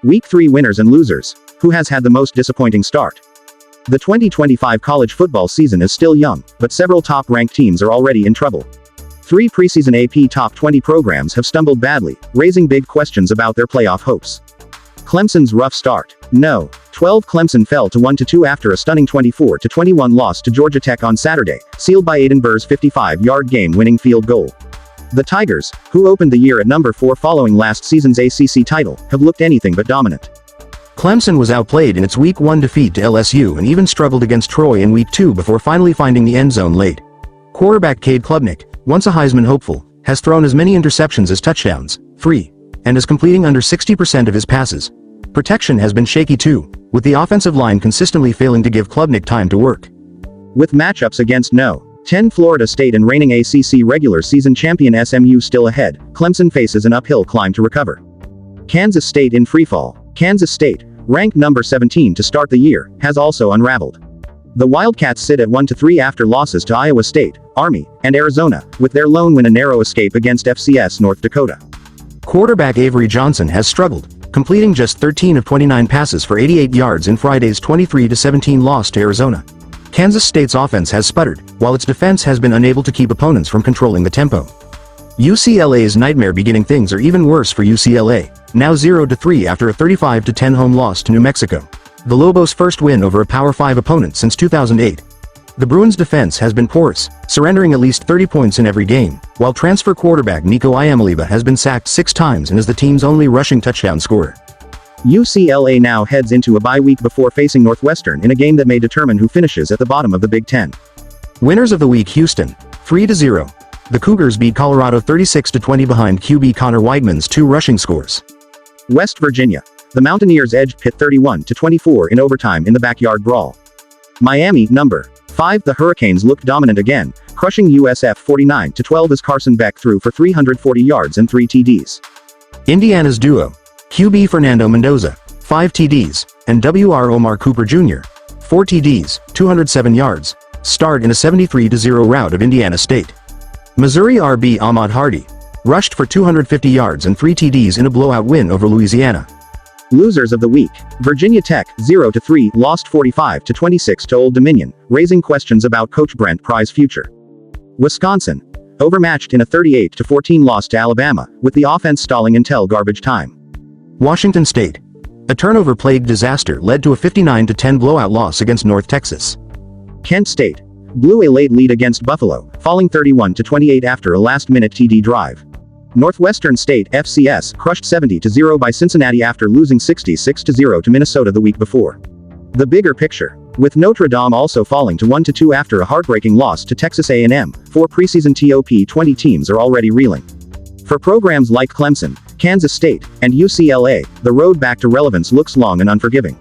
Week 3 winners and losers. Who has had the most disappointing start? The 2025 college football season is still young, but several top-ranked teams are already in trouble. 3 preseason AP top 20 programs have stumbled badly, raising big questions about their playoff hopes. Clemson's rough start. No. 12 Clemson fell to 1-2 after a stunning 24-21 loss to Georgia Tech on Saturday, sealed by Aiden Burr's 55-yard game-winning field goal. The Tigers, who opened the year at number 4 following last season's ACC title, have looked anything but dominant. Clemson was outplayed in its Week 1 defeat to LSU and even struggled against Troy in Week 2 before finally finding the end zone late. Quarterback Cade Klubnik, once a Heisman hopeful, has thrown as many interceptions as touchdowns, 3, and is completing under 60% of his passes. Protection has been shaky too, with the offensive line consistently failing to give Klubnik time to work. With matchups against No. 10 Florida State and reigning ACC regular season champion SMU still ahead, Clemson faces an uphill climb to recover. Kansas State in freefall. Kansas State, ranked number 17 to start the year, has also unraveled. The Wildcats sit at 1-3 after losses to Iowa State, Army, and Arizona, with their lone win a narrow escape against FCS North Dakota. Quarterback Avery Johnson has struggled, completing just 13 of 29 passes for 88 yards in Friday's 23-17 loss to Arizona. Kansas State's offense has sputtered, while its defense has been unable to keep opponents from controlling the tempo. UCLA's nightmare beginning things are even worse for UCLA, now 0-3 after a 35-10 home loss to New Mexico, the Lobos' first win over a Power 5 opponent since 2008. The Bruins' defense has been porous, surrendering at least 30 points in every game, while transfer quarterback Nico Iamaleava has been sacked 6 times and is the team's only rushing touchdown scorer. UCLA now heads into a bye week before facing Northwestern in a game that may determine who finishes at the bottom of the Big Ten. Winners of the week: Houston, 3-0. The Cougars beat Colorado 36-20 behind QB Connor Weidman's 2 rushing scores. West Virginia. The Mountaineers edged Pitt 31-24 in overtime in the backyard brawl. Miami, number 5. The Hurricanes looked dominant again, crushing USF 49-12 as Carson Beck threw for 340 yards and 3 TDs. Indiana's duo. QB Fernando Mendoza, 5 TDs, and WR Omar Cooper Jr., 4 TDs, 207 yards, starred in a 73-0 rout of Indiana State. Missouri RB Ahmad Hardy rushed for 250 yards and 3 TDs in a blowout win over Louisiana. Losers of the week. Virginia Tech, 0-3, lost 45-26 to Old Dominion, raising questions about Coach Brent Pry's future. Wisconsin, overmatched in a 38-14 loss to Alabama, with the offense stalling until garbage time. Washington State. A turnover-plagued disaster led to a 59-10 blowout loss against North Texas. Kent State blew a late lead against Buffalo, falling 31-28 after a last-minute TD drive. Northwestern State FCS crushed 70-0 by Cincinnati after losing 66-0 to Minnesota the week before. The bigger picture. With Notre Dame also falling to 1-2 after a heartbreaking loss to Texas A&M, 4 preseason top 20 teams are already reeling. For programs like Clemson, Kansas State, and UCLA, the road back to relevance looks long and unforgiving.